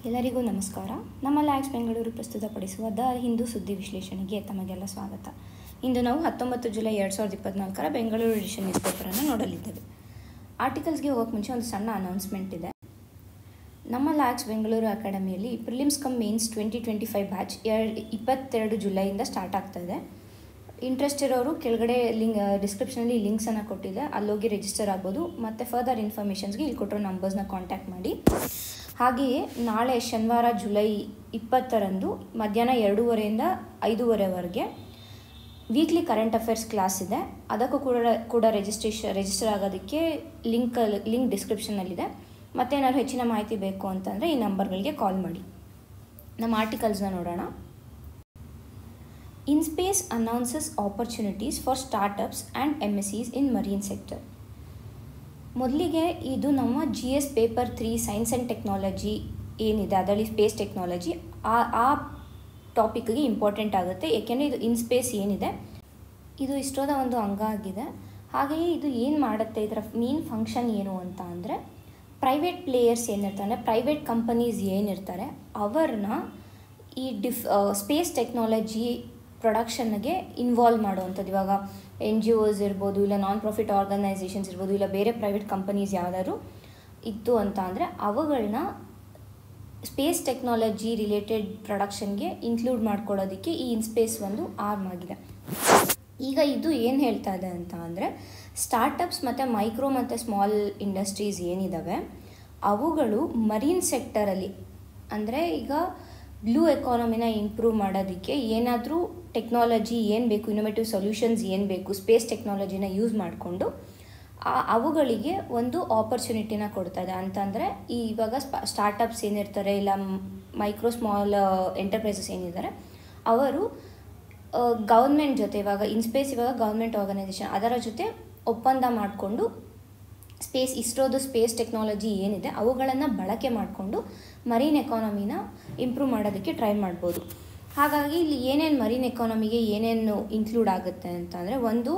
ಎಲ್ಲರಿಗೂ ನಮಸ್ಕಾರ. ನಮ್ಮ ಲ್ಯಾಕ್ಸ್ ಬೆಂಗಳೂರು ಪ್ರಸ್ತುತಪಡಿಸುವ ದ ಹಿಂದೂ ಸುದ್ದಿ ವಿಶ್ಲೇಷಣೆಗೆ ತಮಗೆಲ್ಲ ಸ್ವಾಗತ. ಇಂದು ನಾವು 19 ಜುಲೈ 2024 ಬೆಂಗಳೂರು ಎಡಿಷನ್ ನ್ಯೂಸ್ ಪೇಪರನ್ನು ನೋಡಲಿದ್ದೇವೆ. ಆರ್ಟಿಕಲ್ಸ್ಗೆ ಹೋಗೋಕ್ಕೆ ಮುಂಚೆ ಒಂದು ಸಣ್ಣ ಅನೌನ್ಸ್ಮೆಂಟ್ ಇದೆ. ನಮ್ಮ ಲ್ಯಾಕ್ಸ್ ಬೆಂಗಳೂರು ಅಕಾಡೆಮಿಯಲ್ಲಿ ಪ್ರಿಲಿಮ್ಸ್ ಕಮ್ ಮೇನ್ಸ್ 2025 ಬ್ಯಾಚ್ 22 ಜುಲೈಯಿಂದ ಸ್ಟಾರ್ಟ್ ಆಗ್ತಾಯಿದೆ. ಇಂಟ್ರೆಸ್ಟ್ ಇರೋರು ಕೆಳಗಡೆ ಡಿಸ್ಕ್ರಿಪ್ಷನಲ್ಲಿ ಲಿಂಕ್ಸನ್ನು ಕೊಟ್ಟಿದೆ, ಅಲ್ಲೋಗಿ ರಿಜಿಸ್ಟರ್ ಆಗ್ಬೋದು. ಮತ್ತು ಫರ್ದರ್ ಇನ್ಫಾರ್ಮೇಷನ್ಸ್ಗೆ ಇಲ್ಲಿ ಕೊಟ್ಟಿರೋ ನಂಬರ್ಸ್ನ ಕಾಂಟ್ಯಾಕ್ಟ್ ಮಾಡಿ. ಹಾಗೆಯೇ ನಾಳೆ ಶನಿವಾರ ಜುಲೈ 20ರಂದು ಮಧ್ಯಾಹ್ನ 2:30ಯಿಂದ 5:30ವರೆಗೆ ವೀಕ್ಲಿ ಕರೆಂಟ್ ಅಫೇರ್ಸ್ ಕ್ಲಾಸ್ ಇದೆ. ಅದಕ್ಕೂ ಕೂಡ ರಿಜಿಸ್ಟರ್ ಆಗೋದಕ್ಕೆ ಲಿಂಕ್ ಡಿಸ್ಕ್ರಿಪ್ಷನಲ್ಲಿದೆ. ಮತ್ತೇನಾದ್ರು ಹೆಚ್ಚಿನ ಮಾಹಿತಿ ಬೇಕು ಅಂತಂದರೆ ಈ ನಂಬರ್ಗಳಿಗೆ ಕಾಲ್ ಮಾಡಿ. ನಮ್ಮ ಆರ್ಟಿಕಲ್ಸ್ನ ನೋಡೋಣ. IN-SPACe announces opportunities for startups and MSCs in marine sector. ಮೊದಲಿಗೆ ಇದು ನಮ್ಮ GS paper 3 science and technology ಏನಿದೆ, ಅದರಲ್ಲಿ ಸ್ಪೇಸ್ ಟೆಕ್ನಾಲಜಿ ಆ ಟಾಪಿಕ್ಗೆ ಇಂಪಾರ್ಟೆಂಟ್ ಆಗುತ್ತೆ. ಏಕೆಂದರೆ ಇದು ಇನ್ಸ್ಪೇಸ್ ಏನಿದೆ ಇದು ಇಸ್ರೋದ ಒಂದು ಅಂಗ ಆಗಿದೆ. ಹಾಗೆಯೇ ಇದು ಏನು ಮಾಡುತ್ತೆ, ಇದರ ಮೇನ್ ಫಂಕ್ಷನ್ ಏನು ಅಂತ ಅಂದರೆ ಪ್ರೈವೇಟ್ ಪ್ಲೇಯರ್ಸ್ ಏನಿರ್ತಾರೆ, ಅಂದರೆ ಪ್ರೈವೇಟ್ ಕಂಪನೀಸ್ ಏನಿರ್ತಾರೆ ಅವ್ರನ್ನ ಈ ಸ್ಪೇಸ್ ಟೆಕ್ನಾಲಜಿ ಪ್ರೊಡಕ್ಷನ್ಗೆ ಇನ್ವಾಲ್ವ್ ಮಾಡುವಂಥದ್ದು. ಇವಾಗ NGOs ಇರ್ಬೋದು, ಇಲ್ಲ ನಾನ್ ಪ್ರಾಫಿಟ್ ಆರ್ಗನೈಸೇಷನ್ಸ್ ಇರ್ಬೋದು, ಇಲ್ಲ ಬೇರೆ ಪ್ರೈವೇಟ್ ಕಂಪನೀಸ್ ಯಾವ್ದಾದ್ರು ಇತ್ತು ಅಂತ ಅಂದರೆ ಅವುಗಳನ್ನ ಸ್ಪೇಸ್ ಟೆಕ್ನಾಲಜಿ ರಿಲೇಟೆಡ್ ಪ್ರೊಡಕ್ಷನ್ಗೆ ಇನ್ಕ್ಲೂಡ್ ಮಾಡ್ಕೊಳ್ಳೋದಕ್ಕೆ ಈ ಇನ್ಸ್ಪೇಸ್ ಒಂದು ಆರ್ಮ್ ಆಗಿದೆ. ಈಗ ಇದು ಏನು ಹೇಳ್ತಾ ಇದೆ ಅಂತ ಅಂದರೆ ಸ್ಟಾರ್ಟಪ್ಸ್ ಮತ್ತು ಮೈಕ್ರೋ ಮತ್ತು ಸ್ಮಾಲ್ ಇಂಡಸ್ಟ್ರೀಸ್ ಏನಿದ್ದಾವೆ ಅವುಗಳು ಮರೀನ್ ಸೆಕ್ಟರಲ್ಲಿ, ಅಂದರೆ ಈಗ ಬ್ಲೂ ಎಕಾನಮಿನ ಇಂಪ್ರೂವ್ ಮಾಡೋದಕ್ಕೆ ಏನಾದರೂ ಟೆಕ್ನಾಲಜಿ ಏನು ಬೇಕು, ಇನೋವೇಟಿವ್ ಸೊಲ್ಯೂಷನ್ಸ್ ಏನು ಬೇಕು, ಸ್ಪೇಸ್ ಟೆಕ್ನಾಲಜಿನ ಯೂಸ್ ಮಾಡಿಕೊಂಡು ಅವುಗಳಿಗೆ ಒಂದು ಆಪರ್ಚುನಿಟಿನ ಕೊಡ್ತದೆ. ಅಂತಂದರೆ ಇವಾಗ ಸ್ಟಾರ್ಟಪ್ಸ್ ಏನಿರ್ತಾರೆ, ಇಲ್ಲ ಮೈಕ್ರೋ ಸ್ಮಾಲ್ ಎಂಟರ್ಪ್ರೈಸಸ್ ಏನಿದ್ದಾರೆ ಅವರು ಗೌರ್ಮೆಂಟ್ ಜೊತೆ, ಇವಾಗ ಗೌರ್ಮೆಂಟ್ ಆರ್ಗನೈಸೇಷನ್ ಅದರ ಜೊತೆ ಒಪ್ಪಂದ ಮಾಡಿಕೊಂಡು ಇಸ್ರೋದು ಸ್ಪೇಸ್ ಟೆಕ್ನಾಲಜಿ ಏನಿದೆ ಅವುಗಳನ್ನು ಬಳಕೆ ಮಾಡಿಕೊಂಡು ಮರೀನ್ ಎಕಾನಮಿನ ಇಂಪ್ರೂವ್ ಮಾಡೋದಕ್ಕೆ ಟ್ರೈ ಮಾಡ್ಬೋದು. ಹಾಗಾಗಿ ಇಲ್ಲಿ ಏನೇನು ಮರೀನ್ ಎಕಾನಮಿಗೆ ಏನೇನು ಇನ್ಕ್ಲೂಡ್ ಆಗುತ್ತೆ ಅಂತಂದರೆ, ಒಂದು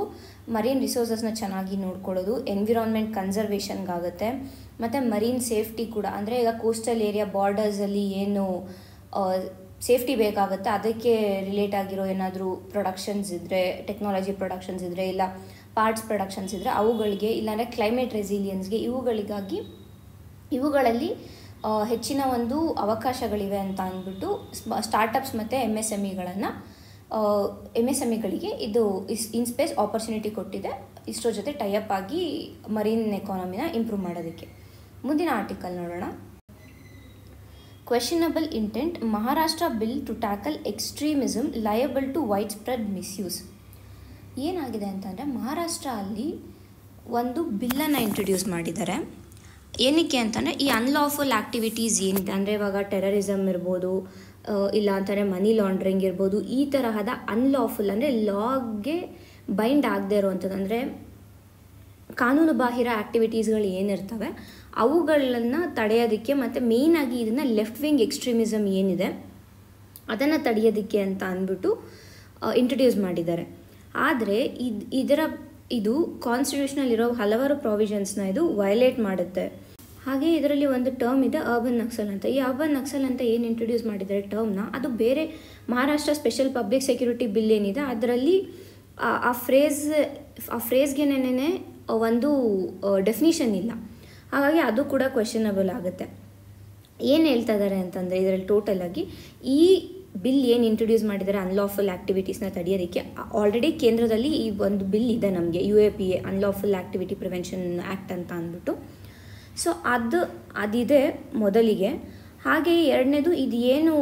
ಮರೀನ್ ರಿಸೋರ್ಸಸ್ನ ಚೆನ್ನಾಗಿ ನೋಡ್ಕೊಳ್ಳೋದು, ಎನ್ವಿರಾನ್ಮೆಂಟ್ ಕನ್ಸರ್ವೇಷನ್ಗಾಗುತ್ತೆ, ಮತ್ತು ಮರೀನ್ ಸೇಫ್ಟಿ ಕೂಡ, ಅಂದರೆ ಈಗ ಕೋಸ್ಟಲ್ ಏರಿಯಾ ಬಾರ್ಡರ್ಸಲ್ಲಿ ಏನು ಸೇಫ್ಟಿ ಬೇಕಾಗುತ್ತೆ ಅದಕ್ಕೆ ರಿಲೇಟ್ ಆಗಿರೋ ಏನಾದರೂ ಪ್ರೊಡಕ್ಷನ್ಸ್ ಇದ್ದರೆ, ಟೆಕ್ನಾಲಜಿ ಪ್ರೊಡಕ್ಷನ್ಸ್ ಇದ್ದರೆ, ಇಲ್ಲ ಪಾರ್ಟ್ಸ್ ಪ್ರೊಡಕ್ಷನ್ಸ್ ಇದ್ದರೆ ಅವುಗಳಿಗೆ, ಇಲ್ಲಾಂದರೆ ಕ್ಲೈಮೇಟ್ ರೆಸಿಲಿಯನ್ಸ್ಗೆ ಇವುಗಳಲ್ಲಿ ಹೆಚ್ಚಿನ ಒಂದು ಅವಕಾಶಗಳಿವೆ ಅಂತ ಅಂದ್ಬಿಟ್ಟು ಸ್ಟಾರ್ಟಪ್ಸ್ ಮತ್ತು MSMEಗಳಿಗೆ ಇದು ಇನ್ಸ್ಪೇಸ್ ಆಪರ್ಚುನಿಟಿ ಕೊಟ್ಟಿದೆ ಇಸ್ರೋ ಜೊತೆ ಟೈಅಪ್ ಆಗಿ ಮರೀನ್ ಎಕಾನಮಿನ ಇಂಪ್ರೂವ್ ಮಾಡೋದಕ್ಕೆ. ಮುಂದಿನ ಆರ್ಟಿಕಲ್ ನೋಡೋಣ. Questionable intent, Maharashtra bill to tackle extremism liable to wide spread misuse. ಏನಾಗಿದೆ ಅಂತಂದರೆ ಮಹಾರಾಷ್ಟ್ರ ಅಲ್ಲಿ ಒಂದು ಬಿಲ್ಲನ್ನು ಇಂಟ್ರೊಡ್ಯೂಸ್ ಮಾಡಿದ್ದಾರೆ. ಏನಕ್ಕೆ ಅಂತಂದರೆ ಈ ಅನ್ಲಾಫುಲ್ ಆ್ಯಕ್ಟಿವಿಟೀಸ್ ಏನಿದೆ, ಅಂದರೆ ಇವಾಗ ಟೆರರಿಸಮ್ ಇರ್ಬೋದು, ಇಲ್ಲ ಅಂತಂದರೆ ಮನಿ ಲಾಂಡ್ರಿಂಗ್ ಇರ್ಬೋದು, ಈ ತರಹದ ಅನ್ಲಾಫುಲ್ ಅಂದರೆ ಲಾಗೆ ಬೈಂಡ್ ಆಗದೆ ಇರುವಂಥದ್ದು, ಅಂದರೆ ಕಾನೂನು ಬಾಹಿರ ಆ್ಯಕ್ಟಿವಿಟೀಸ್ಗಳು ಏನಿರ್ತವೆ ಅವುಗಳನ್ನು ತಡೆಯೋದಕ್ಕೆ, ಮತ್ತು ಮೇಯ್ನಾಗಿ ಇದನ್ನು ಲೆಫ್ಟ್ ವಿಂಗ್ ಎಕ್ಸ್ಟ್ರೀಮಿಸಮ್ ಏನಿದೆ ಅದನ್ನು ತಡೆಯೋದಕ್ಕೆ ಅಂತ ಅಂದ್ಬಿಟ್ಟು ಇಂಟ್ರೊಡ್ಯೂಸ್ ಮಾಡಿದ್ದಾರೆ. ಆದರೆ ಇದು ಕಾನ್ಸ್ಟಿಟ್ಯೂಷನಲ್ಲಿರೋ ಹಲವಾರು ಪ್ರಾವಿಷನ್ಸ್ನ ಇದು ವೈಲೇಟ್ ಮಾಡುತ್ತೆ. ಹಾಗೆ ಇದರಲ್ಲಿ ಒಂದು ಟರ್ಮ್ ಇದೆ ಅರ್ಬನ್ ನಕ್ಸಲ್ ಅಂತ. ಈ ಅರ್ಬನ್ ನಕ್ಸಲ್ ಅಂತ ಏನು ಇಂಟ್ರೊಡ್ಯೂಸ್ ಮಾಡಿದ್ದಾರೆ ಟರ್ಮ್ನ, ಅದು ಬೇರೆ Maharashtra special public security bill ಏನಿದೆ ಅದರಲ್ಲಿ ಆ ಫ್ರೇಸ್ಗೆನೇ ಒಂದು ಡೆಫಿನಿಷನ್ ಇಲ್ಲ. ಹಾಗಾಗಿ ಅದು ಕೂಡ ಕ್ವೆಶನಬಲ್ ಆಗುತ್ತೆ. ಏನು ಹೇಳ್ತಾ ಇದ್ದಾರೆ ಅಂತಂದರೆ ಇದರಲ್ಲಿ ಟೋಟಲಾಗಿ ಈ ಬಿಲ್ ಏನು ಇಂಟ್ರೊಡ್ಯೂಸ್ ಮಾಡಿದ್ದಾರೆ ಅನ್ಲಾಫುಲ್ ಆ್ಯಕ್ಟಿವಿಟೀಸ್ನ ತಡೆಯೋದಕ್ಕೆ, ಆಲ್ರೆಡಿ ಕೇಂದ್ರದಲ್ಲಿ ಈ ಒಂದು ಬಿಲ್ ಇದೆ ನಮಗೆ, UAPA unlawful activity prevention act ಅಂತ ಅಂದ್ಬಿಟ್ಟು. ಸೊ ಅದಿದೆ ಮೊದಲಿಗೆ. ಹಾಗೆಯೇ ಎರಡನೇದು ಇದು ಏನು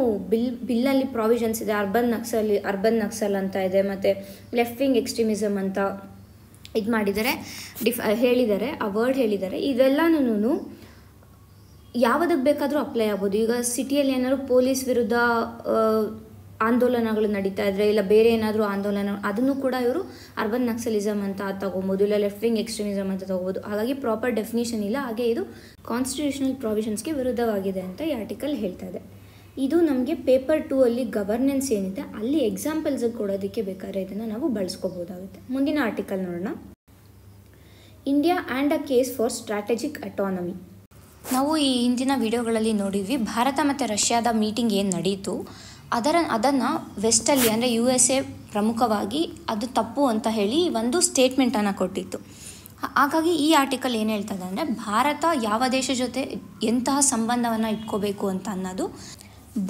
ಬಿಲ್ನಲ್ಲಿ ಪ್ರಾವಿಷನ್ಸ್ ಇದೆ, ಅರ್ಬನ್ ನಕ್ಸಲ್ ಅಂತ ಇದೆ, ಮತ್ತು ಲೆಫ್ಟ್ ವಿಂಗ್ ಎಕ್ಸ್ಟ್ರೀಮಿಸಮ್ ಅಂತ ಇದು ಮಾಡಿದ್ದಾರೆ, ಹೇಳಿದ್ದಾರೆ, ಆ ವರ್ಡ್ ಹೇಳಿದ್ದಾರೆ. ಇದೆಲ್ಲನೂ ಯಾವುದಕ್ಕೆ ಬೇಕಾದರೂ ಅಪ್ಲೈ ಆಗ್ಬೋದು. ಈಗ ಸಿಟಿಯಲ್ಲಿ ಏನಾದರೂ ಪೊಲೀಸ್ ವಿರುದ್ಧ ಆಂದೋಲನಗಳು ನಡೀತಾ ಇದ್ದರೆ, ಇಲ್ಲ ಬೇರೆ ಏನಾದರೂ ಆಂದೋಲನ, ಅದನ್ನು ಕೂಡ ಇವರು ಅರ್ಬನ್ ನಕ್ಸಲಿಸಮ್ ಅಂತ ತಗೋಬೋದು, ಇಲ್ಲ ಲೆಫ್ಟ್ ವಿಂಗ್ ಎಕ್ಸ್ಟ್ರೀಮಿಸಮ್ ಅಂತ ತಗೋಬೋದು. ಹಾಗಾಗಿ ಪ್ರಾಪರ್ ಡೆಫಿನಿಷನ್ ಇಲ್ಲ. ಹಾಗೆ ಇದು ಕಾನ್ಸ್ಟಿಟ್ಯೂಷನಲ್ ಪ್ರಾವಿಷನ್ಸ್ಗೆ ವಿರುದ್ಧವಾಗಿದೆ ಅಂತ ಈ ಆರ್ಟಿಕಲ್ ಹೇಳ್ತಾ ಇದೆ. ಇದು ನಮಗೆ ಪೇಪರ್ 2 ಅಲ್ಲಿ ಗವರ್ನೆನ್ಸ್ ಏನಿದೆ ಅಲ್ಲಿ ಎಕ್ಸಾಂಪಲ್ಸ್ ಕೊಡೋದಕ್ಕೆ ಬೇಕಾದ್ರೆ ಇದನ್ನು ನಾವು ಬಳಸ್ಕೋಬೋದಾಗುತ್ತೆ. ಮುಂದಿನ ಆರ್ಟಿಕಲ್ ನೋಡೋಣ. India and a case for strategic autonomy. ನಾವು ಈ ಹಿಂದಿನ ವಿಡಿಯೋಗಳಲ್ಲಿ ನೋಡಿದ್ವಿ ಭಾರತ ಮತ್ತು ರಷ್ಯಾದ ಮೀಟಿಂಗ್ ಏನು ನಡೀತು ಅದನ್ನು ವೆಸ್ಟಲ್ಲಿ ಅಂದರೆ USA ಪ್ರಮುಖವಾಗಿ ಅದು ತಪ್ಪು ಅಂತ ಹೇಳಿ ಒಂದು ಸ್ಟೇಟ್ಮೆಂಟನ್ನು ಕೊಟ್ಟಿತ್ತು. ಹಾಗಾಗಿ ಈ ಆರ್ಟಿಕಲ್ ಏನು ಹೇಳ್ತದೆ ಅಂದರೆ ಭಾರತ ಯಾವ ದೇಶ ಜೊತೆ ಎಂತಹ ಸಂಬಂಧವನ್ನು ಇಟ್ಕೋಬೇಕು ಅಂತ ಅನ್ನೋದು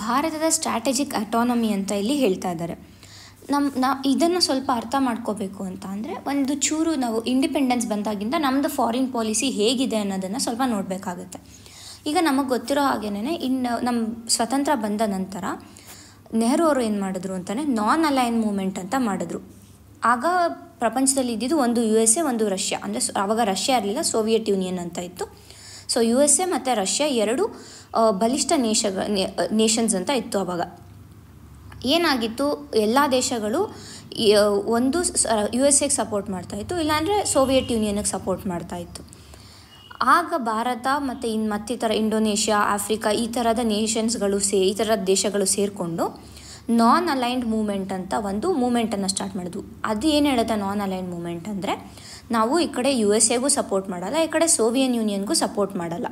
ಭಾರತದ ಸ್ಟ್ರಾಟಜಿಕ್ ಅಟಾನಮಿ ಅಂತ ಇಲ್ಲಿ ಹೇಳ್ತಾ ಇದ್ದಾರೆ. ಇದನ್ನು ಸ್ವಲ್ಪ ಅರ್ಥ ಮಾಡ್ಕೋಬೇಕು ಅಂತ ಅಂದರೆ ಒಂದು ಚೂರು ನಾವು ಇಂಡಿಪೆಂಡೆನ್ಸ್ ಬಂದಾಗಿಂದ ನಮ್ಮದು ಫಾರಿನ್ ಪಾಲಿಸಿ ಹೇಗಿದೆ ಅನ್ನೋದನ್ನು ಸ್ವಲ್ಪ ನೋಡಬೇಕಾಗುತ್ತೆ. ಈಗ ನಮಗೆ ಗೊತ್ತಿರೋ ಹಾಗೇನೆ ನಮ್ಮ ಸ್ವತಂತ್ರ ಬಂದ ನಂತರ ನೆಹರು ಅವರು ಏನು ಮಾಡಿದ್ರು ಅಂತಲೇ ನಾನ್ ಅಲೈನ್ ಮೂಮೆಂಟ್ ಅಂತ ಮಾಡಿದ್ರು. ಆಗ ಪ್ರಪಂಚದಲ್ಲಿ ಇದ್ದಿದ್ದು ಒಂದು USA ಒಂದು ರಷ್ಯಾ, ಅಂದರೆ ಆವಾಗ ರಷ್ಯಾ ಇರಲಿಲ್ಲ, ಸೋವಿಯತ್ ಯೂನಿಯನ್ ಅಂತ ಇತ್ತು. ಸೊ USA ಮತ್ತು ರಷ್ಯಾ ಎರಡು ಬಲಿಷ್ಠ ನೇಷನ್ಸ್ ಅಂತ ಇತ್ತು. ಆವಾಗ ಏನಾಗಿತ್ತು, ಎಲ್ಲ ದೇಶಗಳು ಒಂದು USA ಸಪೋರ್ಟ್ ಮಾಡ್ತಾಯಿತ್ತು, ಇಲ್ಲಾಂದರೆ ಸೋವಿಯತ್ ಯೂನಿಯನ್ಗೆ ಸಪೋರ್ಟ್ ಮಾಡ್ತಾಯಿತ್ತು. ಆಗ ಭಾರತ ಮತ್ತು ಮತ್ತಿತರ ಇಂಡೋನೇಷ್ಯಾ, ಆಫ್ರಿಕಾ ಈ ಥರದ ನೇಷನ್ಸ್ಗಳು ಈ ಥರದ ದೇಶಗಳು ಸೇರಿಕೊಂಡು ನಾನ್ ಅಲೈನ್ಡ್ ಮೂಮೆಂಟ್ ಅಂತ ಒಂದು ಮೂಮೆಂಟನ್ನು ಸ್ಟಾರ್ಟ್ ಮಾಡಿದ್ವು. ಅದು ಏನು ಹೇಳುತ್ತೆ ನಾನ್ ಅಲೈನ್ಡ್ ಮೂಮೆಂಟ್ ಅಂದರೆ, ನಾವು ಈ ಕಡೆ USAಗೂ ಸಪೋರ್ಟ್ ಮಾಡಲ್ಲ, ಈ ಕಡೆ ಸೋವಿಯತ್ ಯೂನಿಯನ್ಗೂ ಸಪೋರ್ಟ್ ಮಾಡಲ್ಲ,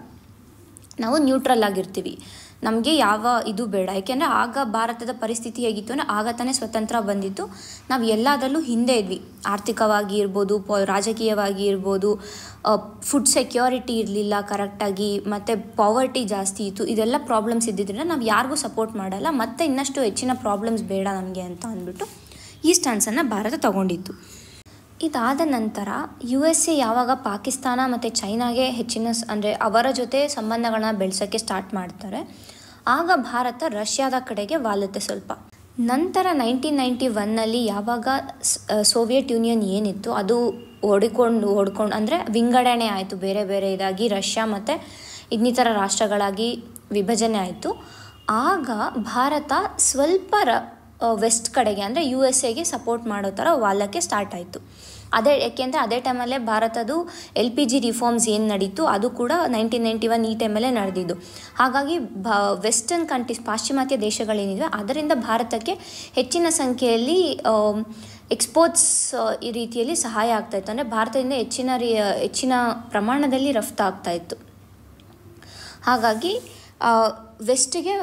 ನಾವು ನ್ಯೂಟ್ರಲ್ ಆಗಿರ್ತೀವಿ, ನಮಗೆ ಯಾವ ಇದು ಬೇಡ. ಯಾಕೆಂದರೆ ಆಗ ಭಾರತದ ಪರಿಸ್ಥಿತಿ ಹೇಗಿತ್ತು ಅಂದರೆ ಆಗ ತಾನೇ ಸ್ವತಂತ್ರ ಬಂದಿತ್ತು, ನಾವು ಎಲ್ಲದರಲ್ಲೂ ಹಿಂದೆ ಇದ್ವಿ, ಆರ್ಥಿಕವಾಗಿ ಇರ್ಬೋದು, ರಾಜಕೀಯವಾಗಿ ಇರ್ಬೋದು, ಫುಡ್ ಸೆಕ್ಯೂರಿಟಿ ಇರಲಿಲ್ಲ ಕರೆಕ್ಟಾಗಿ, ಮತ್ತು ಪಾವರ್ಟಿ ಜಾಸ್ತಿ ಇತ್ತು. ಇದೆಲ್ಲ ಪ್ರಾಬ್ಲಮ್ಸ್ ಇದ್ದಿದ್ದರಿಂದ ನಾವು ಯಾರಿಗೂ ಸಪೋರ್ಟ್ ಮಾಡಲ್ಲ, ಮತ್ತು ಇನ್ನಷ್ಟು ಹೆಚ್ಚಿನ ಪ್ರಾಬ್ಲಮ್ಸ್ ಬೇಡ ನಮಗೆ ಅಂತ ಅಂದ್ಬಿಟ್ಟು ಈ ಸ್ಟ್ಯಾನ್ಸನ್ನು ಭಾರತ ತಗೊಂಡಿತ್ತು. ಇದಾದ ನಂತರ USA ಯಾವಾಗ ಪಾಕಿಸ್ತಾನ ಮತ್ತು ಚೈನಾಗೆ ಹೆಚ್ಚಿನ ಅಂದರೆ ಅವರ ಜೊತೆ ಸಂಬಂಧಗಳನ್ನ ಬೆಳೆಸೋಕ್ಕೆ ಸ್ಟಾರ್ಟ್ ಮಾಡ್ತಾರೆ, ಆಗ ಭಾರತ ರಷ್ಯಾದ ಕಡೆಗೆ ವಾಲುತ್ತೆ ಸ್ವಲ್ಪ. ನಂತರ 1991ನಲ್ಲಿ ಯಾವಾಗ ಸೋವಿಯತ್ ಯೂನಿಯನ್ ಏನಿತ್ತು ಅದು ಹೊಡ್ಕೊಂಡು ಅಂದರೆ ವಿಂಗಡಣೆ ಆಯಿತು, ಬೇರೆ ಬೇರೆ ಇದಾಗಿ ರಷ್ಯಾ ಮತ್ತು ಇನ್ನಿತರ ರಾಷ್ಟ್ರಗಳಾಗಿ ವಿಭಜನೆ ಆಯಿತು. ಆಗ ಭಾರತ ಸ್ವಲ್ಪ ವೆಸ್ಟ್ ಕಡೆಗೆ ಅಂದರೆ USAಗೆ ಸಪೋರ್ಟ್ ಮಾಡೋ ಥರ ವಾಲಕ್ಕೆ ಸ್ಟಾರ್ಟ್ ಆಯಿತು. ಯಾಕೆಂದರೆ ಅದೇ ಟೈಮಲ್ಲೇ ಭಾರತದ್ದು LPG ರಿಫಾರ್ಮ್ಸ್ ಏನು ನಡೀತು ಅದು ಕೂಡ 1991 ಈ ಟೈಮಲ್ಲೇ ನಡೆದಿದ್ದು. ಹಾಗಾಗಿ ವೆಸ್ಟರ್ನ್ ಕಂಟ್ರೀಸ್, ಪಾಶ್ಚಿಮಾತ್ಯ ದೇಶಗಳೇನಿವೆ ಅದರಿಂದ ಭಾರತಕ್ಕೆ ಹೆಚ್ಚಿನ ಸಂಖ್ಯೆಯಲ್ಲಿ ಎಕ್ಸ್ಪೋರ್ಟ್ಸ್ ಈ ರೀತಿಯಲ್ಲಿ ಸಹಾಯ ಆಗ್ತಾಯಿತ್ತು, ಅಂದರೆ ಭಾರತದಿಂದ ಹೆಚ್ಚಿನ ಪ್ರಮಾಣದಲ್ಲಿ ರಫ್ತಾಗ್ತಾಯಿತ್ತು. ಹಾಗಾಗಿ ವೆಸ್ಟಿಗೆ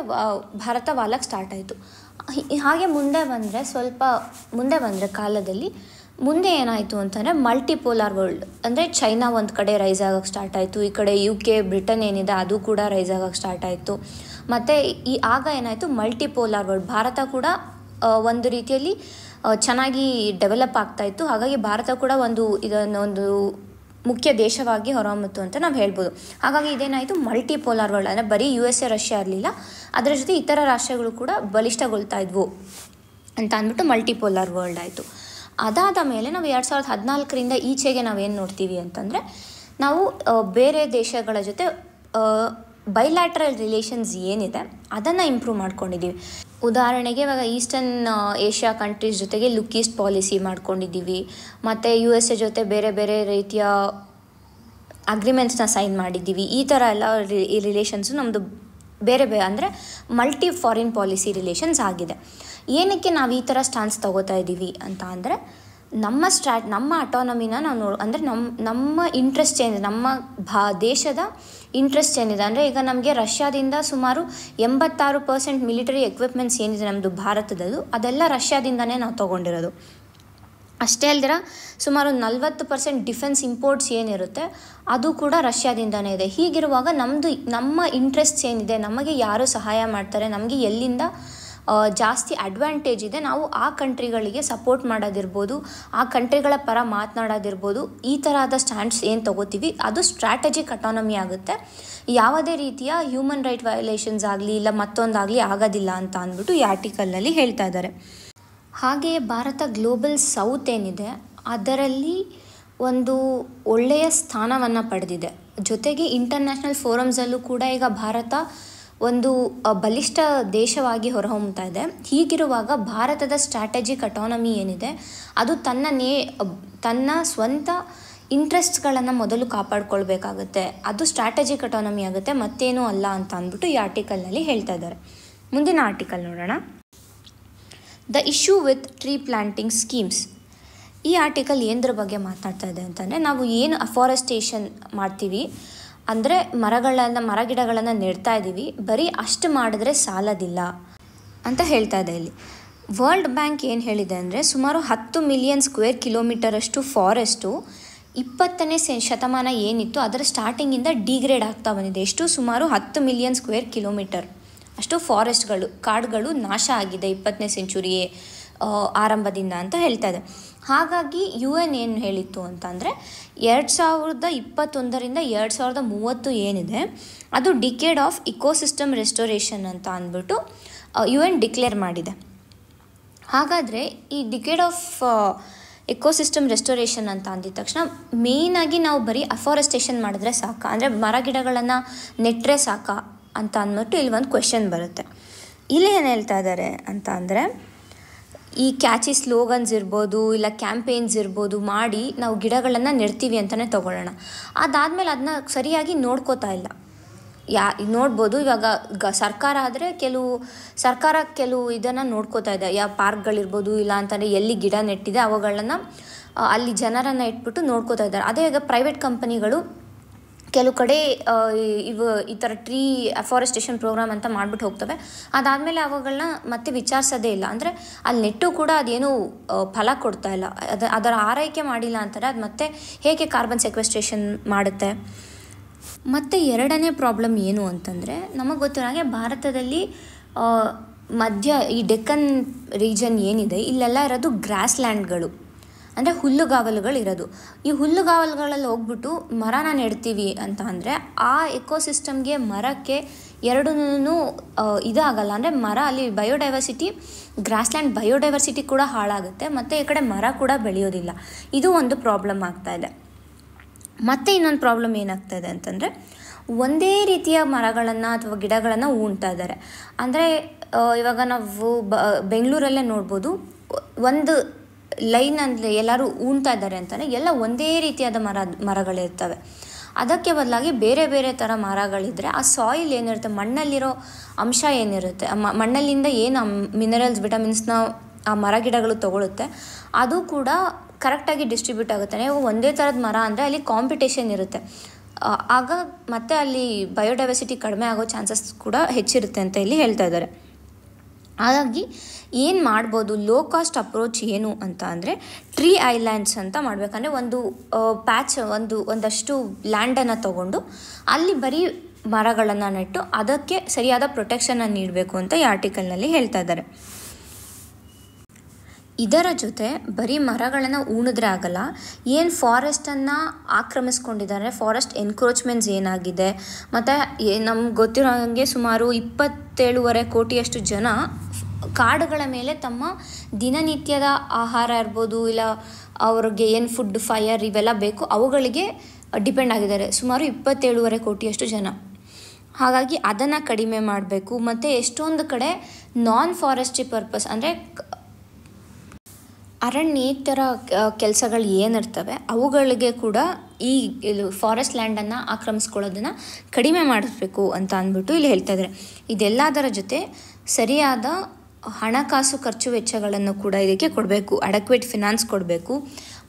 ಭಾರತ ವಾಲಕ್ಕೆ ಸ್ಟಾರ್ಟ್ ಆಯಿತು. ಹಾಗೆ ಮುಂದೆ ಬಂದರೆ ಕಾಲದಲ್ಲಿ ಮುಂದೆ ಏನಾಯಿತು ಅಂತಂದರೆ ಮಲ್ಟಿಪೋಲಾರ್ ವರ್ಲ್ಡ್, ಅಂದರೆ ಚೈನಾ ಒಂದು ಕಡೆ ರೈಸ್ ಆಗೋಕ್ಕೆ ಸ್ಟಾರ್ಟ್ ಆಯಿತು, ಈ ಕಡೆ UK ಬ್ರಿಟನ್ ಏನಿದೆ ಅದು ಕೂಡ ರೈಸ್ ಆಗೋಕ್ಕೆ ಸ್ಟಾರ್ಟ್ ಆಯಿತು. ಮತ್ತು ಆಗ ಏನಾಯಿತು ಮಲ್ಟಿಪೋಲಾರ್ ವರ್ಲ್ಡ್, ಭಾರತ ಕೂಡ ಒಂದು ರೀತಿಯಲ್ಲಿ ಚೆನ್ನಾಗಿ ಡೆವಲಪ್ ಆಗ್ತಾಯಿತ್ತು. ಹಾಗಾಗಿ ಭಾರತ ಕೂಡ ಇದನ್ನೊಂದು ಮುಖ್ಯ ದೇಶವಾಗಿ ಹೊರಹೊಮ್ಮಿತು ಅಂತ ನಾವು ಹೇಳ್ಬೋದು. ಹಾಗಾಗಿ ಇದೇನಾಯಿತು ಮಲ್ಟಿಪೋಲಾರ್ ವರ್ಲ್ಡ್, ಅಂದರೆ ಬರೀ USA ರಷ್ಯಾ ಇರಲಿಲ್ಲ, ಅದರ ಜೊತೆ ಇತರ ರಾಷ್ಟ್ರಗಳು ಕೂಡ ಬಲಿಷ್ಠಗೊಳ್ತಾ ಇದ್ವು ಅಂತ ಅಂದ್ಬಿಟ್ಟು ಮಲ್ಟಿಪೋಲಾರ್ ವರ್ಲ್ಡ್ ಆಯಿತು. ಅದಾದ ಮೇಲೆ ನಾವು 2014ರಿಂದ ಈಚೆಗೆ ನಾವೇನು ನೋಡ್ತೀವಿ ಅಂತಂದರೆ, ನಾವು ಬೇರೆ ದೇಶಗಳ ಜೊತೆ ಬೈಲ್ಯಾಟ್ರಲ್ ರಿಲೇಷನ್ಸ್ ಏನಿದೆ ಅದನ್ನು ಇಂಪ್ರೂವ್ ಮಾಡ್ಕೊಂಡಿದ್ದೀವಿ. ಉದಾಹರಣೆಗೆ ಇವಾಗ ಈಸ್ಟರ್ನ್ ಏಷ್ಯಾ ಕಂಟ್ರೀಸ್ ಜೊತೆಗೆ ಲುಕ್ ಈಸ್ಟ್ ಪಾಲಿಸಿ ಮಾಡ್ಕೊಂಡಿದ್ದೀವಿ, ಮತ್ತು USA ಜೊತೆ ಬೇರೆ ಬೇರೆ ರೀತಿಯ ಅಗ್ರಿಮೆಂಟ್ಸ್ನ ಸೈನ್ ಮಾಡಿದ್ದೀವಿ. ಈ ಥರ ಎಲ್ಲ ರಿಲೇಷನ್ಸು ನಮ್ಮದು ಬೇರೆ ಅಂದರೆ ಮಲ್ಟಿ ಫಾರಿನ್ ಪಾಲಿಸಿ ರಿಲೇಷನ್ಸ್ ಆಗಿದೆ. ಏನಕ್ಕೆ ನಾವು ಈ ಥರ ಸ್ಟ್ಯಾನ್ಸ್ ತೊಗೋತಾ ಇದ್ದೀವಿ ಅಂತ ಅಂದರೆ, ನಮ್ಮ ಅಟಾನಮಿನ ನಾವು ಅಂದರೆ ನಮ್ಮ ಇಂಟ್ರೆಸ್ಟ್ ಏನಿದೆ, ನಮ್ಮ ದೇಶದ ಇಂಟ್ರೆಸ್ಟ್ ಏನಿದೆ ಅಂದರೆ, ಈಗ ನಮಗೆ ರಷ್ಯಾದಿಂದ ಸುಮಾರು 86% ಮಿಲಿಟರಿ ಎಕ್ವಿಪ್ಮೆಂಟ್ಸ್ ಏನಿದೆ ನಮ್ಮದು ಭಾರತದದು, ಅದೆಲ್ಲ ರಷ್ಯಾದಿಂದನೇ ನಾವು ತೊಗೊಂಡಿರೋದು. ಅಷ್ಟೇ ಅಲ್ದಿರ ಸುಮಾರು 40% ಡಿಫೆನ್ಸ್ ಇಂಪೋರ್ಟ್ಸ್ ಏನಿರುತ್ತೆ ಅದು ಕೂಡ ರಷ್ಯಾದಿಂದನೇ ಇದೆ. ಹೀಗಿರುವಾಗ ನಮ್ಮ ಇಂಟ್ರೆಸ್ಟ್ಸ್ ಏನಿದೆ, ನಮಗೆ ಯಾರು ಸಹಾಯ ಮಾಡ್ತಾರೆ, ನಮಗೆ ಎಲ್ಲಿಂದ ಜಾಸ್ತಿ ಅಡ್ವಾಂಟೇಜ್ ಇದೆ, ನಾವು ಆ ಕಂಟ್ರಿಗಳಿಗೆ ಸಪೋರ್ಟ್ ಮಾಡೋದಿರ್ಬೋದು, ಆ ಕಂಟ್ರಿಗಳ ಪರ ಮಾತನಾಡೋದಿರ್ಬೋದು, ಈ ಥರದ ಸ್ಟ್ಯಾಂಡ್ಸ್ ಏನು ತೊಗೋತೀವಿ ಅದು ಸ್ಟ್ರಾಟಜಿಕ್ ಅಟಾನಮಿ ಆಗುತ್ತೆ. ಯಾವುದೇ ರೀತಿಯ ಹ್ಯೂಮನ್ ರೈಟ್ ವಯೋಲೇಷನ್ಸ್ ಆಗಲಿ ಇಲ್ಲ ಮತ್ತೊಂದಾಗಲಿ ಆಗೋದಿಲ್ಲ ಅಂತ ಅಂದ್ಬಿಟ್ಟು ಈ ಆರ್ಟಿಕಲ್ನಲ್ಲಿ ಹೇಳ್ತಾ ಇದ್ದಾರೆ. ಹಾಗೆಯೇ ಭಾರತ ಗ್ಲೋಬಲ್ ಸೌತ್ ಏನಿದೆ ಅದರಲ್ಲಿ ಒಂದು ಒಳ್ಳೆಯ ಸ್ಥಾನವನ್ನು ಪಡೆದಿದೆ. ಜೊತೆಗೆ ಇಂಟರ್ನ್ಯಾಷನಲ್ ಫೋರಮ್ಸಲ್ಲೂ ಕೂಡ ಈಗ ಭಾರತ ಒಂದು ಬಲಿಷ್ಠ ದೇಶವಾಗಿ ಹೊರಹೊಮ್ಮುತ್ತಾ ಇದೆ. ಹೀಗಿರುವಾಗ ಭಾರತದ ಸ್ಟ್ರಾಟಜಿಕ್ ಅಟಾನಮಿ ಏನಿದೆ ಅದು ತನ್ನ ಸ್ವಂತ ಇಂಟ್ರೆಸ್ಟ್ಗಳನ್ನು ಮೊದಲು ಕಾಪಾಡ್ಕೊಳ್ಬೇಕಾಗುತ್ತೆ, ಅದು ಸ್ಟ್ರಾಟಜಿಕ್ ಅಟಾನಮಿ ಆಗುತ್ತೆ, ಮತ್ತೇನೂ ಅಲ್ಲ ಅಂತ ಅಂದ್ಬಿಟ್ಟು ಈ ಆರ್ಟಿಕಲ್ನಲ್ಲಿ ಹೇಳ್ತಾ ಇದ್ದಾರೆ. ಮುಂದಿನ ಆರ್ಟಿಕಲ್ ನೋಡೋಣ. The issue with tree planting schemes. ಈ ಆರ್ಟಿಕಲ್ ಏನದ್ರ ಬಗ್ಗೆ ಮಾತನಾಡ್ತಾ ಇದೆ ಅಂತಂದರೆ, ನಾವು ಏನು ಅಫಾರೆಸ್ಟೇಷನ್ ಮಾಡ್ತೀವಿ ಅಂದರೆ ಮರಗಿಡಗಳನ್ನು ನೆಡ್ತಾ ಇದ್ದೀವಿ, ಬರೀ ಅಷ್ಟು ಮಾಡಿದ್ರೆ ಸಾಲದಿಲ್ಲ ಅಂತ ಹೇಳ್ತಾ ಇದೆ ಇಲ್ಲಿ. ವರ್ಲ್ಡ್ ಬ್ಯಾಂಕ್ ಏನು ಹೇಳಿದೆ ಅಂದರೆ ಸುಮಾರು 10 ಮಿಲಿಯನ್ ಸ್ಕ್ವೇರ್ ಕಿಲೋಮೀಟರಷ್ಟು ಫಾರೆಸ್ಟು 20ನೇ ಶತಮಾನ ಏನಿತ್ತು ಅದರ ಸ್ಟಾರ್ಟಿಂಗಿಂದ ಡಿಗ್ರೇಡ್ ಆಗ್ತಾ ಬಂದಿದೆ. ಎಷ್ಟು? ಸುಮಾರು 10 ಮಿಲಿಯನ್ ಸ್ಕ್ವೇರ್ ಕಿಲೋಮೀಟರ್ ಅಷ್ಟು ಫಾರೆಸ್ಟ್ಗಳು, ಕಾಡುಗಳು ನಾಶ ಆಗಿದೆ 20ನೇ ಸೆಂಚುರಿ ಆರಂಭದಿಂದ ಅಂತ ಹೇಳ್ತಾ ಇದೆ. ಹಾಗಾಗಿ UN ಏನು ಹೇಳಿತ್ತು ಅಂತಂದರೆ 2021ರಿಂದ 2030 ಏನಿದೆ ಅದು ಡಿಕೇಡ್ ಆಫ್ ಇಕೋಸಿಸ್ಟಮ್ ರೆಸ್ಟೋರೇಷನ್ ಅಂತ ಅಂದ್ಬಿಟ್ಟು UN ಡಿಕ್ಲೇರ್ ಮಾಡಿದೆ. ಹಾಗಾದರೆ ಈ ಡಿಕೇಡ್ ಆಫ್ ಎಕೋಸಿಸ್ಟಮ್ ರೆಸ್ಟೋರೇಷನ್ ಅಂತ ಅಂದಿದ ತಕ್ಷಣ ಮೇಯ್ನಾಗಿ ನಾವು ಬರೀ ಅಫಾರೆಸ್ಟೇಷನ್ ಮಾಡಿದ್ರೆ ಸಾಕ, ಅಂದರೆ ಮರ ಗಿಡಗಳನ್ನು ನೆಟ್ಟರೆ ಸಾಕ ಅಂತ ಅಂದ್ಬಿಟ್ಟು ಇಲ್ಲಿ ಒಂದು ಕ್ವೆಶನ್ ಬರುತ್ತೆ. ಇಲ್ಲಿ ಏನು ಹೇಳ್ತಾ ಇದ್ದಾರೆ ಅಂತ ಅಂದರೆ ಈ ಕ್ಯಾಚಿ ಸ್ಲೋಗನ್ಸ್ ಇರ್ಬೋದು, ಇಲ್ಲ ಕ್ಯಾಂಪೇನ್ಸ್ ಇರ್ಬೋದು ಮಾಡಿ ನಾವು ಗಿಡಗಳನ್ನು ನೆಡ್ತೀವಿ ಅಂತಲೇ ತೊಗೊಳ್ಳೋಣ. ಅದಾದಮೇಲೆ ಅದನ್ನ ಸರಿಯಾಗಿ ನೋಡ್ಕೋತಾ ಇಲ್ಲ. ನೋಡ್ಬೋದು ಇವಾಗ ಸರ್ಕಾರ ಆದರೆ ಕೆಲವು ಇದನ್ನು ನೋಡ್ಕೋತಾ ಇದೆ. ಯಾವ ಪಾರ್ಕ್ಗಳಿರ್ಬೋದು, ಇಲ್ಲ ಅಂತಂದರೆ ಎಲ್ಲಿ ಗಿಡ ನೆಟ್ಟಿದೆ ಅವುಗಳನ್ನು ಅಲ್ಲಿ ಜನರನ್ನು ಇಟ್ಬಿಟ್ಟು ನೋಡ್ಕೋತಾ ಇದ್ದಾರೆ. ಅದೇ ಈಗ ಪ್ರೈವೇಟ್ ಕಂಪನಿಗಳು ಕೆಲವು ಕಡೆ ಈ ಥರ ಟ್ರೀ ಅಫಾರೆಸ್ಟೇಷನ್ ಪ್ರೋಗ್ರಾಮ್ ಅಂತ ಮಾಡಿಬಿಟ್ಟು ಹೋಗ್ತವೆ. ಅದಾದಮೇಲೆ ಅವುಗಳನ್ನ ಮತ್ತೆ ವಿಚಾರಿಸೋದೇ ಇಲ್ಲ. ಅಂದರೆ ಅಲ್ಲಿ ನೆಟ್ಟು ಕೂಡ ಅದೇನು ಫಲ ಕೊಡ್ತಾ ಇಲ್ಲ, ಅದರ ಆರೈಕೆ ಮಾಡಿಲ್ಲ ಅಂತಾರೆ. ಅದು ಮತ್ತೆ ಹೇಗೆ ಕಾರ್ಬನ್ ಸೆಕ್ವೆಸ್ಟ್ರೇಷನ್ ಮಾಡುತ್ತೆ. ಮತ್ತು ಎರಡನೇ ಪ್ರಾಬ್ಲಮ್ ಏನು ಅಂತಂದರೆ ನಮಗೆ ಗೊತ್ತಿರೋ ಹಾಗೆ ಭಾರತದಲ್ಲಿ ಈ ಡೆಕ್ಕನ್ ರೀಜನ್ ಏನಿದೆ ಇಲ್ಲೆಲ್ಲ ಇರೋದು ಗ್ರಾಸ್ ಲ್ಯಾಂಡ್ಗಳು, ಅಂದರೆ ಹುಲ್ಲುಗಾವಲುಗಳು ಇರೋದು. ಈ ಹುಲ್ಲುಗಾವಲುಗಳಲ್ಲಿ ಹೋಗ್ಬಿಟ್ಟು ಮರನ ನೆಡ್ತೀವಿ ಅಂತ ಅಂದರೆ ಆ ಎಕೋಸಿಸ್ಟಮ್ಗೆ ಮರಕ್ಕೆ ಎರಡೂ ಇದಾಗಲ್ಲ. ಅಂದರೆ ಮರ ಅಲ್ಲಿ ಬಯೋಡೈವರ್ಸಿಟಿ, ಗ್ರಾಸ್ಲ್ಯಾಂಡ್ ಬಯೋಡೈವರ್ಸಿಟಿ ಕೂಡ ಹಾಳಾಗುತ್ತೆ, ಮತ್ತು ಈ ಕಡೆ ಮರ ಕೂಡ ಬೆಳೆಯೋದಿಲ್ಲ. ಇದು ಒಂದು ಪ್ರಾಬ್ಲಮ್ ಆಗ್ತಾಯಿದೆ. ಮತ್ತು ಇನ್ನೊಂದು ಪ್ರಾಬ್ಲಮ್ ಏನಾಗ್ತಾಯಿದೆ ಅಂತಂದರೆ ಒಂದೇ ರೀತಿಯ ಮರಗಳನ್ನು ಅಥವಾ ಗಿಡಗಳನ್ನು ಉಣ್ತಾ ಇದ್ದಾರೆ. ಅಂದರೆ ಇವಾಗ ನಾವು ಬೆಂಗಳೂರಲ್ಲೇ ನೋಡ್ಬೋದು, ಒಂದು ಲೈನ್ ಅಂದರೆ ಎಲ್ಲರೂ ಉಣ್ತಾ ಇದ್ದಾರೆ ಅಂತಲೇ ಎಲ್ಲ ಒಂದೇ ರೀತಿಯಾದ ಮರಗಳಿರ್ತವೆ. ಅದಕ್ಕೆ ಬದಲಾಗಿ ಬೇರೆ ಬೇರೆ ಥರ ಮರಗಳಿದ್ದರೆ ಆ ಸಾಯಿಲ್ ಏನಿರುತ್ತೆ, ಮಣ್ಣಲ್ಲಿರೋ ಅಂಶ ಏನಿರುತ್ತೆ, ಮಣ್ಣಲ್ಲಿಂದ ಏನು ಮಿನರಲ್ಸ್, ವಿಟಮಿನ್ಸ್ನ ಆ ಮರ ಗಿಡಗಳು ತೊಗೊಳುತ್ತೆ, ಅದು ಕೂಡ ಕರೆಕ್ಟಾಗಿ ಡಿಸ್ಟ್ರಿಬ್ಯೂಟ್ ಆಗುತ್ತೆ. ನೀವು ಒಂದೇ ಥರದ ಮರ ಅಂದರೆ ಅಲ್ಲಿ ಕಾಂಪಿಟೇಷನ್ ಇರುತ್ತೆ, ಆಗ ಮತ್ತೆ ಅಲ್ಲಿ ಬಯೋಡೈವರ್ಸಿಟಿ ಕಡಿಮೆ ಆಗೋ ಚಾನ್ಸಸ್ ಕೂಡ ಹೆಚ್ಚಿರುತ್ತೆ ಅಂತ ಇಲ್ಲಿ ಹೇಳ್ತಾ ಇದ್ದಾರೆ. ಹಾಗಾಗಿ ಏನು ಮಾಡ್ಬೋದು, ಲೋ ಕಾಸ್ಟ್ ಅಪ್ರೋಚ್ ಏನು ಅಂತ ಅಂದರೆ ಟ್ರೀ ಐಲ್ಯಾಂಡ್ಸ್ ಅಂತ ಮಾಡಬೇಕಂದ್ರೆ ಒಂದು ಪ್ಯಾಚ್, ಒಂದಷ್ಟು ಲ್ಯಾಂಡನ್ನು ತೊಗೊಂಡು ಅಲ್ಲಿ ಬರೀ ಮರಗಳನ್ನು ನೆಟ್ಟು ಅದಕ್ಕೆ ಸರಿಯಾದ ಪ್ರೊಟೆಕ್ಷನನ್ನು ನೀಡಬೇಕು ಅಂತ ಈ ಆರ್ಟಿಕಲ್ನಲ್ಲಿ ಹೇಳ್ತಾ ಇದ್ದಾರೆ. ಇದರ ಜೊತೆ ಬರೀ ಮರಗಳನ್ನು ಉಣಿದ್ರೆ ಆಗಲ್ಲ, ಏನು ಫಾರೆಸ್ಟನ್ನು ಆಕ್ರಮಿಸ್ಕೊಂಡಿದ್ದಾರೆ, ಫಾರೆಸ್ಟ್ ಎನ್ಕ್ರೋಚ್ಮೆಂಟ್ಸ್ ಏನಾಗಿದೆ, ಮತ್ತು ನಮ್ಗೆ ಗೊತ್ತಿರೋ ಹಾಗೆ ಸುಮಾರು 27.5 ಕೋಟಿಯಷ್ಟು ಜನ ಕಾಡುಗಳ ಮೇಲೆ ತಮ್ಮ ದಿನನಿತ್ಯದ ಆಹಾರ ಇರ್ಬೋದು, ಇಲ್ಲ ಅವ್ರಿಗೆ ಏನು ಫುಡ್, ಫೈರ್ ಇವೆಲ್ಲ ಬೇಕು ಅವುಗಳಿಗೆ ಡಿಪೆಂಡ್ ಆಗಿದ್ದಾರೆ, ಸುಮಾರು 27.5 ಕೋಟಿಯಷ್ಟು ಜನ. ಹಾಗಾಗಿ ಅದನ್ನು ಕಡಿಮೆ ಮಾಡಬೇಕು. ಮತ್ತು ಎಷ್ಟೊಂದು ಕಡೆ ನಾನ್ ಫಾರೆಸ್ಟ್ರಿ ಪರ್ಪಸ್ ಅಂದರೆ ಅರಣ್ಯೇತರ ಕೆಲಸಗಳು ಏನಿರ್ತವೆ ಅವುಗಳಿಗೆ ಕೂಡ ಈ ಫಾರೆಸ್ಟ್ ಲ್ಯಾಂಡನ್ನು ಆಕ್ರಮಿಸ್ಕೊಳ್ಳೋದನ್ನು ಕಡಿಮೆ ಮಾಡಿಸ್ಬೇಕು ಅಂತ ಅಂದ್ಬಿಟ್ಟು ಇಲ್ಲಿ ಹೇಳ್ತಾ ಇದ್ದಾರೆ. ಇದೆಲ್ಲದರ ಜೊತೆ ಸರಿಯಾದ ಹಣಕಾಸು ಖರ್ಚು ವೆಚ್ಚಗಳನ್ನು ಕೂಡ ಇದಕ್ಕೆ ಕೊಡಬೇಕು, ಅಡಕ್ವೇಟ್ ಫಿನಾನ್ಸ್ ಕೊಡಬೇಕು.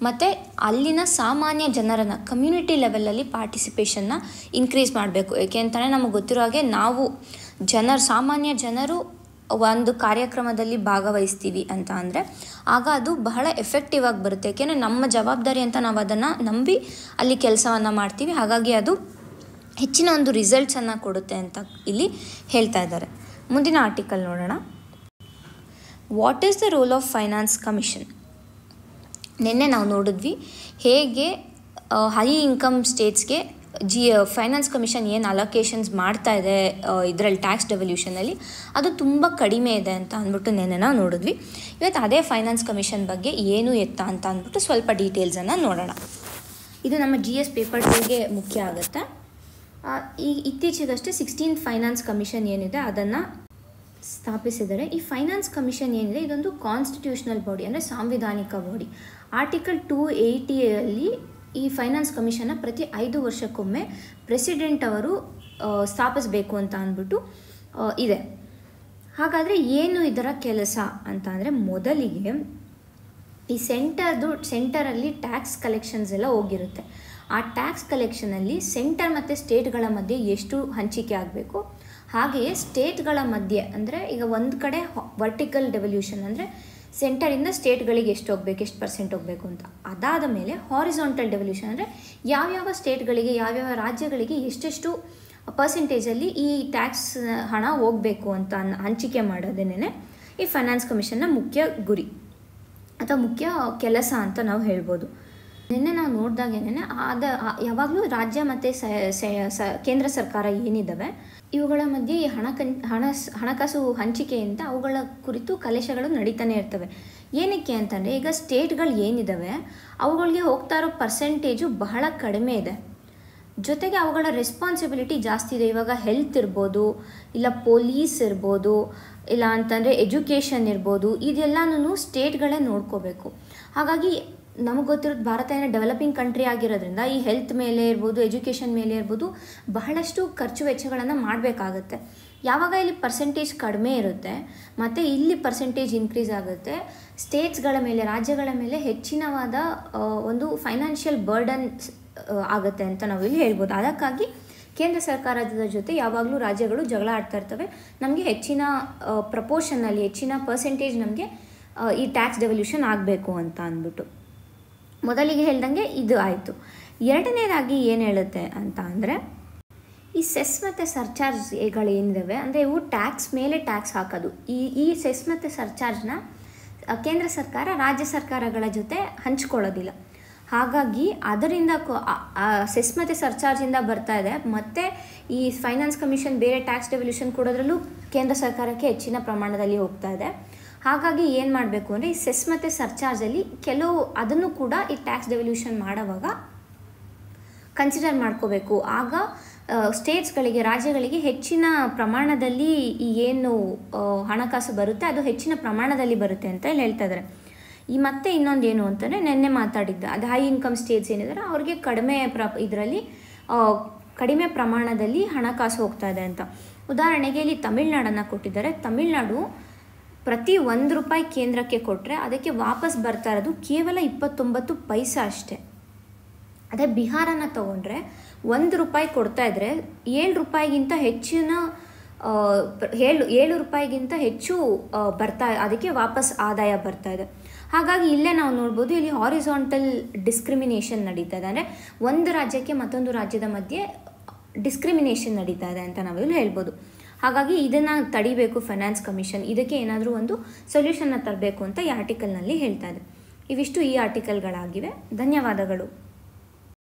ಮತ್ತು ಅಲ್ಲಿನ ಸಾಮಾನ್ಯ ಜನರನ್ನು ಕಮ್ಯುನಿಟಿ ಲೆವೆಲಲ್ಲಿ ಪಾರ್ಟಿಸಿಪೇಷನ್ನ ಇನ್ಕ್ರೀಸ್ ಮಾಡಬೇಕು. ಏಕೆ ಅಂತಲೇ ನಮಗೆ ಗೊತ್ತಿರೋ ಹಾಗೆ ನಾವು ಸಾಮಾನ್ಯ ಜನರು ಒಂದು ಕಾರ್ಯಕ್ರಮದಲ್ಲಿ ಭಾಗವಹಿಸ್ತೀವಿ ಅಂತ ಅಂದರೆ ಆಗ ಅದು ಬಹಳ ಎಫೆಕ್ಟಿವ್ ಆಗಿ ಬರುತ್ತೆ. ಏಕೆಂದರೆ ನಮ್ಮ ಜವಾಬ್ದಾರಿ ಅಂತ ನಾವು ಅದನ್ನು ನಂಬಿ ಅಲ್ಲಿ ಕೆಲಸವನ್ನು ಮಾಡ್ತೀವಿ. ಹಾಗಾಗಿ ಅದು ಹೆಚ್ಚಿನ ಒಂದು ರಿಸಲ್ಟ್ಸನ್ನು ಕೊಡುತ್ತೆ ಅಂತ ಇಲ್ಲಿ ಹೇಳ್ತಾ ಇದ್ದಾರೆ. ಮುಂದಿನ ಆರ್ಟಿಕಲ್ ನೋಡೋಣ. What is the role of finance commission? ನಿನ್ನೆ ನಾವು ನೋಡಿದ್ವಿ ಹೇಗೆ ಹೈ ಇನ್ಕಮ್ ಸ್ಟೇಟ್ಸ್ಗೆ ಫೈನಾನ್ಸ್ ಕಮಿಷನ್ ಏನು ಅಲೋಕೇಶನ್ಸ್ ಮಾಡ್ತಾ ಇದೆ ಇದರಲ್ಲಿ ಟ್ಯಾಕ್ಸ್ ಡೆವಲ್ಯೂಷನಲ್ಲಿ ಅದು ತುಂಬ ಕಡಿಮೆ ಇದೆ ಅಂತ ಅಂದ್ಬಿಟ್ಟು ನೆನ್ನೆ ನಾವು ನೋಡಿದ್ವಿ. ಇವತ್ತು ಅದೇ ಫೈನಾನ್ಸ್ ಕಮಿಷನ್ ಬಗ್ಗೆ ಏನು ಎತ್ತ ಅಂತ ಅಂದ್ಬಿಟ್ಟು ಸ್ವಲ್ಪ ಡೀಟೇಲ್ಸನ್ನು ನೋಡೋಣ. ಇದು ನಮ್ಮ GS ಪೇಪರ್ 2ಗೆ ಮುಖ್ಯ ಆಗುತ್ತೆ. ಇತ್ತೀಚೆಗಷ್ಟೇ 16th ಫೈನಾನ್ಸ್ ಕಮಿಷನ್ ಏನಿದೆ ಅದನ್ನು ಸ್ಥಾಪಿಸಿದ್ದಾರೆ. ಈ ಫೈನಾನ್ಸ್ ಕಮಿಷನ್ ಏನಿದೆ ಇದೊಂದು ಕಾನ್ಸ್ಟಿಟ್ಯೂಷನಲ್ ಬಾಡಿ, ಅಂದರೆ ಸಾಂವಿಧಾನಿಕ ಬಾಡಿ. ಆರ್ಟಿಕಲ್ 280ಯಲ್ಲಿ ಈ ಫೈನಾನ್ಸ್ ಕಮಿಷನ್ನ ಪ್ರತಿ 5 ವರ್ಷಕ್ಕೊಮ್ಮೆ ಪ್ರೆಸಿಡೆಂಟ್ ಅವರು ಸ್ಥಾಪಿಸಬೇಕು ಅಂತ ಅಂದ್ಬಿಟ್ಟು ಇದೆ. ಹಾಗಾದರೆ ಏನು ಇದರ ಕೆಲಸ ಅಂತ ಅಂದರೆ ಮೊದಲಿಗೆ ಈ ಸೆಂಟರಲ್ಲಿ ಟ್ಯಾಕ್ಸ್ ಕಲೆಕ್ಷನ್ಸ್ ಎಲ್ಲ ಹೋಗಿರುತ್ತೆ. ಆ ಟ್ಯಾಕ್ಸ್ ಕಲೆಕ್ಷನಲ್ಲಿ ಸೆಂಟರ್ ಮತ್ತು ಸ್ಟೇಟ್ಗಳ ಮಧ್ಯೆ ಎಷ್ಟು ಹಂಚಿಕೆ ಆಗಬೇಕು, ಹಾಗೆಯೇ ಸ್ಟೇಟ್ಗಳ ಮಧ್ಯೆ ಅಂದರೆ ಈಗ ಒಂದು ಕಡೆ ವರ್ಟಿಕಲ್ ಡೆವಲ್ಯೂಷನ್ ಅಂದರೆ ಸೆಂಟರಿಂದ ಸ್ಟೇಟ್ಗಳಿಗೆ ಎಷ್ಟು ಹೋಗಬೇಕು, ಎಷ್ಟು ಪರ್ಸೆಂಟ್ ಹೋಗಬೇಕು ಅಂತ. ಅದಾದ ಮೇಲೆ ಹಾರಿಸಾಂಟಲ್ ಡೆವಲ್ಯೂಷನ್ ಅಂದರೆ ಯಾವ್ಯಾವ ಸ್ಟೇಟ್ಗಳಿಗೆ ಯಾವ್ಯಾವ ರಾಜ್ಯಗಳಿಗೆ ಎಷ್ಟೆಷ್ಟು ಪರ್ಸೆಂಟೇಜಲ್ಲಿ ಈ ಟ್ಯಾಕ್ಸ್ ಹಣ ಹೋಗಬೇಕು ಅಂತ ಹಂಚಿಕೆ ಮಾಡೋದೇನೆ ಈ ಫೈನಾನ್ಸ್ ಕಮಿಷನ್ನ ಮುಖ್ಯ ಗುರಿ ಅಥವಾ ಮುಖ್ಯ ಕೆಲಸ ಅಂತ ನಾವು ಹೇಳ್ಬೋದು. ನಿನ್ನೆ ನಾವು ನೋಡಿದಾಗೇನೆ ಯಾವಾಗಲೂ ರಾಜ್ಯ ಮತ್ತು ಕೇಂದ್ರ ಸರ್ಕಾರ ಏನಿದ್ದಾವೆ ಇವುಗಳ ಮಧ್ಯೆ ಈ ಹಣಕಾಸು ಹಂಚಿಕೆಯಿಂದ ಅವುಗಳ ಕುರಿತು ಕಲಶಗಳು ನಡೀತಾನೆ ಇರ್ತವೆ. ಏನಕ್ಕೆ ಅಂತಂದರೆ ಈಗ ಸ್ಟೇಟ್ಗಳು ಏನಿದ್ದಾವೆ ಅವುಗಳಿಗೆ ಹೋಗ್ತಾ ಇರೋ ಪರ್ಸೆಂಟೇಜು ಬಹಳ ಕಡಿಮೆ ಇದೆ, ಜೊತೆಗೆ ಅವುಗಳ ರೆಸ್ಪಾನ್ಸಿಬಿಲಿಟಿ ಜಾಸ್ತಿ ಇದೆ. ಇವಾಗ ಹೆಲ್ತ್ ಇರ್ಬೋದು, ಇಲ್ಲ ಪೊಲೀಸ್ ಇರ್ಬೋದು, ಇಲ್ಲ ಅಂತಂದರೆ ಎಜುಕೇಷನ್ ಇರ್ಬೋದು, ಇದೆಲ್ಲನೂ ಸ್ಟೇಟ್ಗಳೇ ನೋಡ್ಕೋಬೇಕು. ಹಾಗಾಗಿ ನಮಗೆ ಗೊತ್ತಿರೋದು ಭಾರತ ಏನೋ ಡೆವಲಪಿಂಗ್ ಕಂಟ್ರಿ ಆಗಿರೋದ್ರಿಂದ ಈ ಹೆಲ್ತ್ ಮೇಲೆ ಇರ್ಬೋದು, ಎಜುಕೇಷನ್ ಮೇಲೆ ಇರ್ಬೋದು ಬಹಳಷ್ಟು ಖರ್ಚು ವೆಚ್ಚಗಳನ್ನು ಮಾಡಬೇಕಾಗತ್ತೆ. ಯಾವಾಗ ಇಲ್ಲಿ ಪರ್ಸೆಂಟೇಜ್ ಕಡಿಮೆ ಇರುತ್ತೆ ಮತ್ತು ಇಲ್ಲಿ ಪರ್ಸೆಂಟೇಜ್ ಇನ್ಕ್ರೀಸ್ ಆಗುತ್ತೆ, ಸ್ಟೇಟ್ಸ್ಗಳ ಮೇಲೆ ರಾಜ್ಯಗಳ ಮೇಲೆ ಹೆಚ್ಚಿನವಾದ ಒಂದು ಫೈನಾನ್ಷಿಯಲ್ ಬರ್ಡನ್ ಆಗುತ್ತೆ ಅಂತ ನಾವು ಇಲ್ಲಿ ಹೇಳ್ಬೋದು. ಅದಕ್ಕಾಗಿ ಕೇಂದ್ರ ಸರ್ಕಾರದ ಜೊತೆ ಯಾವಾಗಲೂ ರಾಜ್ಯಗಳು ಜಗಳ ಆಡ್ತಾ ಇರ್ತವೆ, ನಮಗೆ ಹೆಚ್ಚಿನ ಪ್ರಪೋರ್ಷನಲ್ಲಿ ಹೆಚ್ಚಿನ ಪರ್ಸೆಂಟೇಜ್ ನಮಗೆ ಈ ಟ್ಯಾಕ್ಸ್ ಡೆವಲ್ಯೂಷನ್ ಆಗಬೇಕು ಅಂತ ಅಂದ್ಬಿಟ್ಟು. ಮೊದಲಿಗೆ ಹೇಳ್ದಂಗೆ ಇದು ಆಯಿತು. ಎರಡನೇದಾಗಿ ಏನು ಹೇಳುತ್ತೆ ಅಂತ ಅಂದರೆ ಈ ಸೆಸ್ ಮತ್ತು ಸರ್ಚಾರ್ಜ್ಗಳು ಏನಿದ್ದಾವೆ ಅಂದರೆ ಇವು ಟ್ಯಾಕ್ಸ್ ಮೇಲೆ ಟ್ಯಾಕ್ಸ್ ಹಾಕೋದು. ಈ ಸೆಸ್ ಮತ್ತು ಸರ್ಚಾರ್ಜ್ನ ಕೇಂದ್ರ ಸರ್ಕಾರ ರಾಜ್ಯ ಸರ್ಕಾರಗಳ ಜೊತೆ ಹಂಚ್ಕೊಳ್ಳೋದಿಲ್ಲ. ಹಾಗಾಗಿ ಅದರಿಂದ ಸೆಸ್ ಮತ್ತು ಸರ್ಚಾರ್ಜಿಂದ ಬರ್ತಾ ಇದೆ. ಮತ್ತು ಈ ಫೈನಾನ್ಸ್ ಕಮಿಷನ್ ಬೇರೆ ಟ್ಯಾಕ್ಸ್ ಡೆವಲ್ಯೂಷನ್ ಕೊಡೋದ್ರಲ್ಲೂ ಕೇಂದ್ರ ಸರ್ಕಾರಕ್ಕೆ ಹೆಚ್ಚಿನ ಪ್ರಮಾಣದಲ್ಲಿ ಹೋಗ್ತಾ ಇದೆ. ಹಾಗಾಗಿ ಏನು ಮಾಡಬೇಕು ಅಂದರೆ ಈ ಸೆಸ್ ಮತ್ತು ಸರ್ಚಾರ್ಜಲ್ಲಿ ಕೆಲವು ಅದನ್ನು ಕೂಡ ಈ ಟ್ಯಾಕ್ಸ್ ಡೆವಲ್ಯೂಷನ್ ಮಾಡೋವಾಗ ಕನ್ಸಿಡರ್ ಮಾಡ್ಕೋಬೇಕು. ಆಗ ಸ್ಟೇಟ್ಸ್ಗಳಿಗೆ ರಾಜ್ಯಗಳಿಗೆ ಹೆಚ್ಚಿನ ಪ್ರಮಾಣದಲ್ಲಿ ಈ ಏನು ಹಣಕಾಸು ಬರುತ್ತೆ ಅದು ಹೆಚ್ಚಿನ ಪ್ರಮಾಣದಲ್ಲಿ ಬರುತ್ತೆ ಅಂತ ಹೇಳ್ತಾ ಇದ್ದಾರೆ. ಮತ್ತೆ ಇನ್ನೊಂದು ಏನು ಅಂತಂದರೆ ನೆನ್ನೆ ಮಾತಾಡಿದ್ದ ಅದು ಹೈ ಇನ್ಕಮ್ ಸ್ಟೇಟ್ಸ್ ಏನಿದ್ದಾರೆ ಅವ್ರಿಗೆ ಇದರಲ್ಲಿ ಕಡಿಮೆ ಪ್ರಮಾಣದಲ್ಲಿ ಹಣಕಾಸು ಹೋಗ್ತಾ ಇದೆ ಅಂತ. ಉದಾಹರಣೆಗೆ ಇಲ್ಲಿ ತಮಿಳ್ನಾಡನ್ನು ಕೊಟ್ಟಿದ್ದಾರೆ. ತಮಿಳ್ನಾಡು ಪ್ರತಿ ₹1 ಕೇಂದ್ರಕ್ಕೆ ಕೊಟ್ಟರೆ ಅದಕ್ಕೆ ವಾಪಸ್ ಬರ್ತಾ ಇರೋದು ಕೇವಲ 29 ಪೈಸೆ ಅಷ್ಟೇ. ಅದೇ ಬಿಹಾರನ ತೊಗೊಂಡ್ರೆ ₹1 ಕೊಡ್ತಾ ಇದ್ದರೆ ₹7 ಹೆಚ್ಚಿನ ₹7 ಹೆಚ್ಚು ಅದಕ್ಕೆ ವಾಪಸ್ ಆದಾಯ ಬರ್ತಾ ಇದೆ. ಹಾಗಾಗಿ ಇಲ್ಲೇ ನಾವು ನೋಡ್ಬೋದು ಇಲ್ಲಿ ಹಾರಿಸಾಂಟಲ್ ಡಿಸ್ಕ್ರಿಮಿನೇಷನ್ ನಡೀತಾ ಇದೆ. ಅಂದರೆ ಒಂದು ರಾಜ್ಯಕ್ಕೆ ಮತ್ತೊಂದು ರಾಜ್ಯದ ಮಧ್ಯೆ ಡಿಸ್ಕ್ರಿಮಿನೇಷನ್ ನಡೀತಾ ಇದೆ ಅಂತ ನಾವಿಲ್ಲಿ ಹೇಳ್ಬೋದು. ಹಾಗಾಗಿ ಇದನ್ನು ತಡಿಬೇಕು ಫೈನಾನ್ಸ್ ಕಮಿಷನ್, ಇದಕ್ಕೆ ಏನಾದರೂ ಒಂದು ಸೊಲ್ಯೂಷನ್ನ ತರಬೇಕು ಅಂತ ಈ ಆರ್ಟಿಕಲ್ನಲ್ಲಿ ಹೇಳ್ತಾ ಇದೆ. ಇವಿಷ್ಟು ಈ ಆರ್ಟಿಕಲ್ಗಳಾಗಿವೆ. ಧನ್ಯವಾದಗಳು.